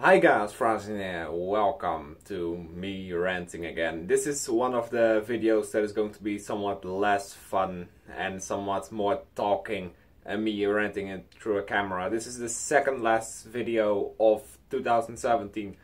Hi guys, Francine here. Welcome to me ranting again. This is one of the videos that is going to be somewhat less fun and somewhat more talking and me ranting it through a camera. This is the second last video of 2017.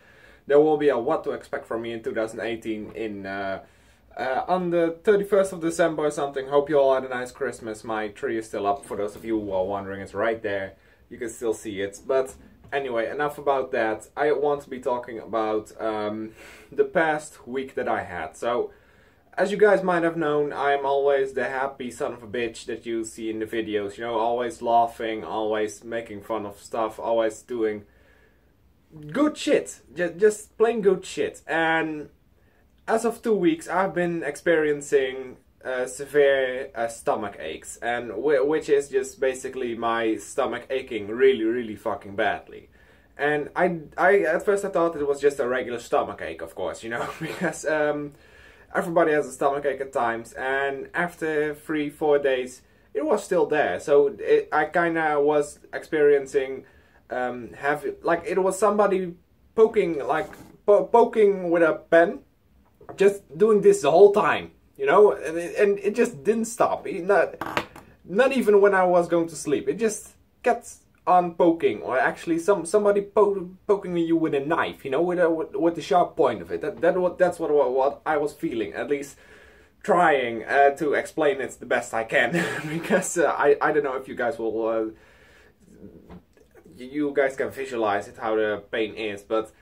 There will be a what to expect from me in 2018 on the 31st of December or something. Hope you all had a nice Christmas. My tree is still up. For those of you who are wondering, it's right there. You can still see it. But anyway, enough about that. I want to be talking about the past week that I had. So, as you guys might have known, I'm always the happy son of a bitch that you see in the videos. You know, always laughing, always making fun of stuff, always doing good shit. Just plain good shit. And as of 2 weeks, I've been experiencing severe stomach aches, and which is just basically my stomach aching really fucking badly. And I at first I thought it was just a regular stomach ache, of course, you know, because everybody has a stomach ache at times, and after 3-4 days it was still there. So I kind of was experiencing like it was somebody poking with a pen, just doing this the whole time. You know, and it just didn't stop. Not even when I was going to sleep. It just kept on poking, or actually somebody poking you with a knife. You know, with the sharp point of it. That's what I was feeling. At least trying to explain it the best I can, because I don't know if you guys will. You guys can visualize it how the pain is, but.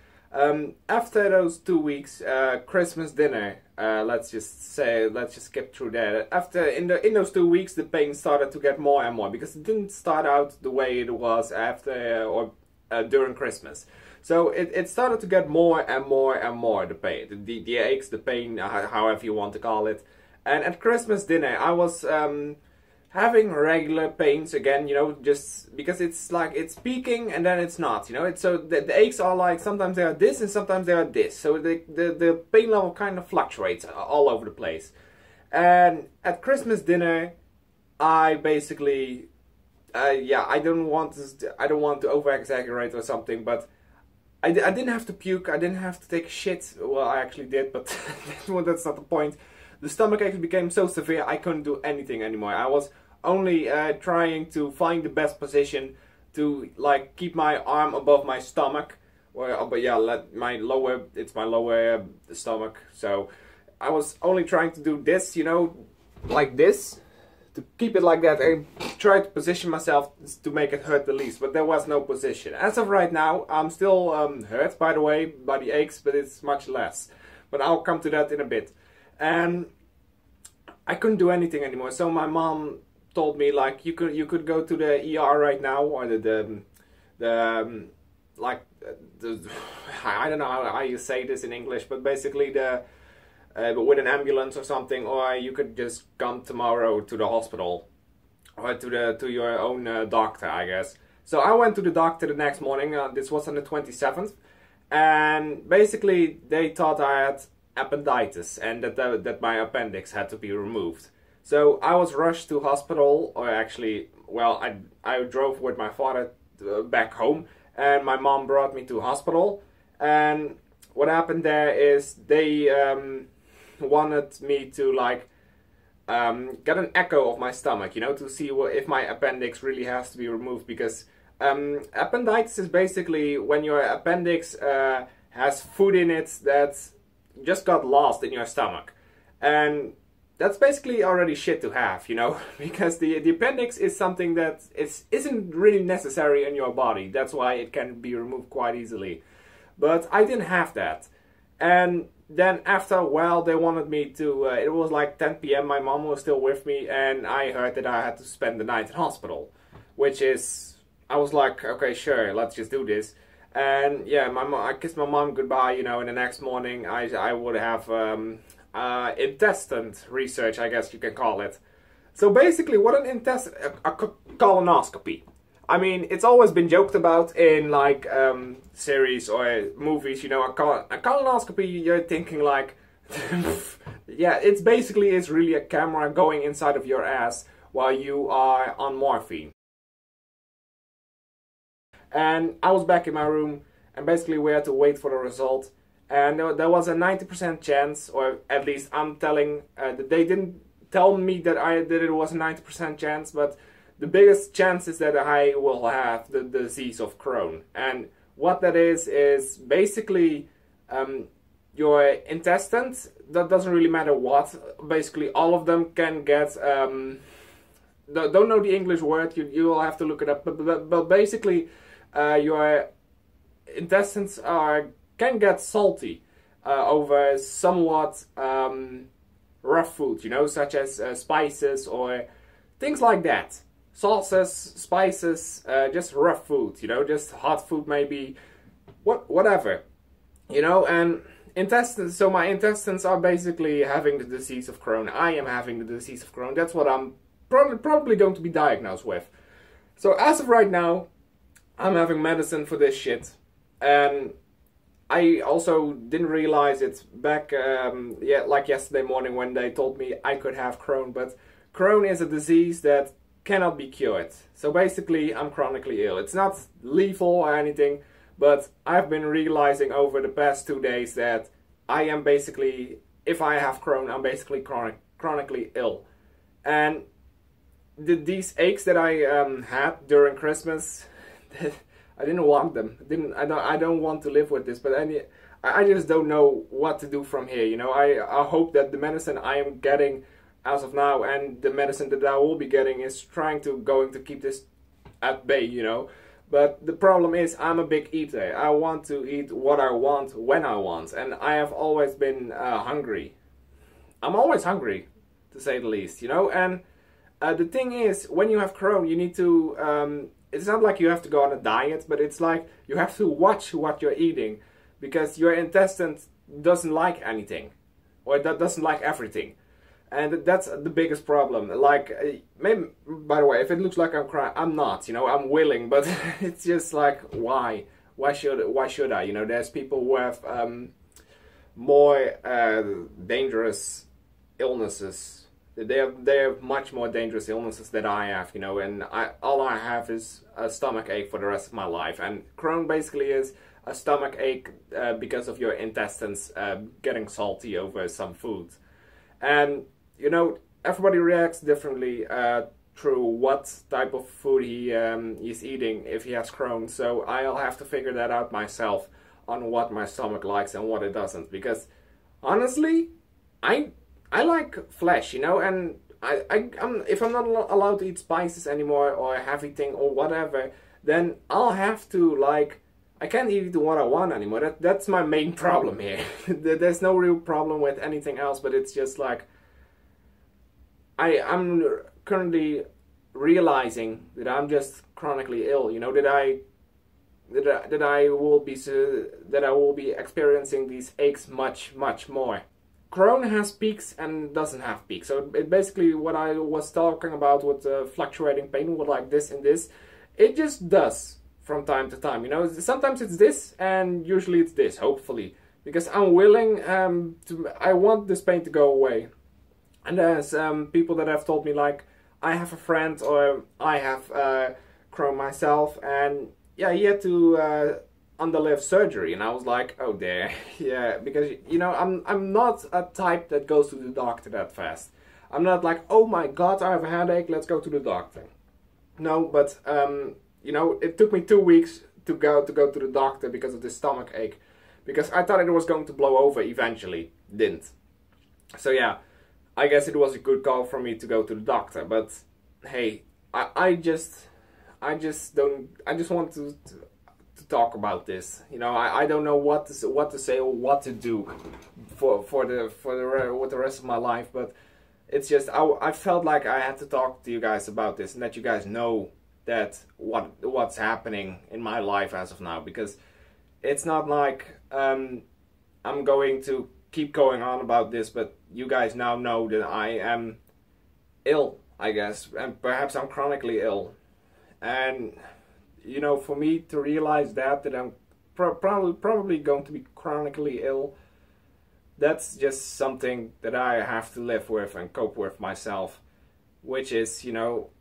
After those 2 weeks, Christmas dinner, let's just skip through that. After in those 2 weeks, the pain started to get more and more, because it didn't start out the way it was after or during Christmas. So it started to get more and more the pain, the aches, the pain, however you want to call it. And at Christmas dinner, I was having regular pains again, you know, just because it's like it's peaking and then it's not, you know. So the aches are like sometimes they are this and sometimes they are this. So the pain level kind of fluctuates all over the place. And at Christmas dinner, I basically, I don't want to over exaggerate or something, but I didn't have to puke, I didn't have to take shit. Well, I actually did, but that's not the point. The stomach ache became so severe I couldn't do anything anymore. I was only trying to find the best position to like keep my arm above my stomach, but yeah, it's my lower stomach. So I was only trying to do this, you know, like this, to keep it like that, and try to position myself to make it hurt the least. But there was no position. As of right now, I'm still hurt, by the way, by the aches, but it's much less. But I'll come to that in a bit. And I couldn't do anything anymore. So my mom told me, like, you could go to the ER right now, or I don't know how you say this in English, but basically with an ambulance or something, or you could just come tomorrow to the hospital, or to your own doctor, I guess. So I went to the doctor the next morning. This was on the 27th, and basically they thought I had appendicitis and that my appendix had to be removed. So I was rushed to hospital, or actually, well, I drove with my father back home, and my mom brought me to hospital. And what happened there is they wanted me to like get an echo of my stomach, you know, to see if my appendix really has to be removed, because appendicitis is basically when your appendix has food in it that just got lost in your stomach. And that's basically already shit to have, you know, because the appendix is something that isn't really necessary in your body. That's why it can be removed quite easily. But I didn't have that. And then after a while they wanted me to, it was like 10 p.m, my mom was still with me, and I heard that I had to spend the night in hospital. Which is, I was like, okay, sure, let's just do this. And yeah, I kissed my mom goodbye, you know, and the next morning I would have intestine research, I guess you can call it. So basically, what a colonoscopy. I mean, it's always been joked about in like series or movies, you know, a colonoscopy, you're thinking like, yeah, it's really a camera going inside of your ass while you are on morphine. And I was back in my room, and basically we had to wait for the result. And there was a 90% chance, or at least I'm telling, they didn't tell me that it was a 90% chance, but the biggest chance is that I will have the disease of Crohn. And what that is basically your intestines, that doesn't really matter what, basically all of them can get, don't know the English word, you will have to look it up, but basically your intestines can get salty over somewhat rough food, you know, such as spices or things like that. Sauces, spices, just rough food, you know, just hot food maybe, whatever, you know. And intestines, so my intestines are basically having the disease of Crohn. I am having the disease of Crohn. That's what I'm probably going to be diagnosed with. So as of right now, I'm having medicine for this shit. And I also didn't realize it back, like yesterday morning when they told me I could have Crohn. But Crohn is a disease that cannot be cured. So basically, I'm chronically ill. It's not lethal or anything, but I've been realizing over the past 2 days that I am basically, if I have Crohn, I'm basically chronically ill. And these aches that I had during Christmas, I didn't want them. I don't want to live with this, but I just don't know what to do from here. You know, I hope that the medicine I am getting as of now and the medicine that I will be getting is going to keep this at bay, you know. But the problem is I'm a big eater. I want to eat what I want when I want, and I have always been hungry. I'm always hungry, to say the least, you know. And the thing is, when you have Crohn, you need to it's not like you have to go on a diet, but it's like you have to watch what you're eating, because your intestines doesn't like anything, or that doesn't like everything. And that's the biggest problem. Like, maybe, by the way, if it looks like I'm crying, I'm not, you know, I'm willing, but it's just like, why? Why should I? You know, there's people who have more dangerous illnesses. They have much more dangerous illnesses than I have, you know, and all I have is a stomach ache for the rest of my life. And Crohn basically is a stomach ache because of your intestines getting salty over some food. And you know, everybody reacts differently through what type of food he's eating if he has Crohn. So I'll have to figure that out myself on what my stomach likes and what it doesn't. Because honestly, I like flesh, you know, and if I'm not allowed to eat spices anymore or heavy thing or whatever, then I'll have to, like, I can't eat what I want anymore. That's my main problem here. There's no real problem with anything else, but it's just like I'm currently realizing that I'm just chronically ill. You know, that I will be experiencing these aches much more. Crohn has peaks and doesn't have peaks. So it basically, what I was talking about with fluctuating pain, with like this and this, it just does from time to time. You know, sometimes it's this and usually it's this, hopefully, because I'm willing I want this pain to go away. And there's people that have told me, like, I have a friend, or I have Crohn myself, and yeah, he had to underlive surgery. And I was like, oh dear. Yeah, because, you know, I'm not a type that goes to the doctor that fast. I'm not like, oh my god, I have a headache, let's go to the doctor. No, but you know, it took me 2 weeks to go to the doctor because of this stomach ache, because I thought it was going to blow over eventually. Didn't. So yeah, I guess it was a good call for me to go to the doctor. But hey, I just want to talk about this. You know, I don't know what to say or what to do with the rest of my life. But it's just I felt like I had to talk to you guys about this, and that you guys know that what's happening in my life as of now, because it's not like I'm going to keep going on about this, but you guys now know that I am ill, I guess, and perhaps I'm chronically ill. And you know, for me to realize that I'm probably going to be chronically ill, that's just something that I have to live with and cope with myself, which is, you know,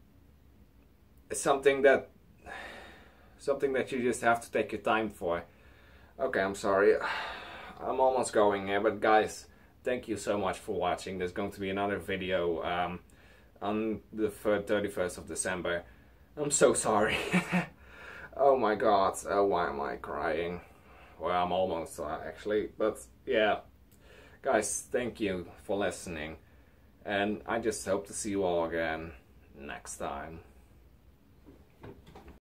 something that you just have to take your time for. Okay, I'm sorry. I'm almost going here, but guys, thank you so much for watching. There's going to be another video on the 31st of December. I'm so sorry. Oh my god, why am I crying? Well, I'm almost actually, but yeah. Guys, thank you for listening, and I just hope to see you all again next time.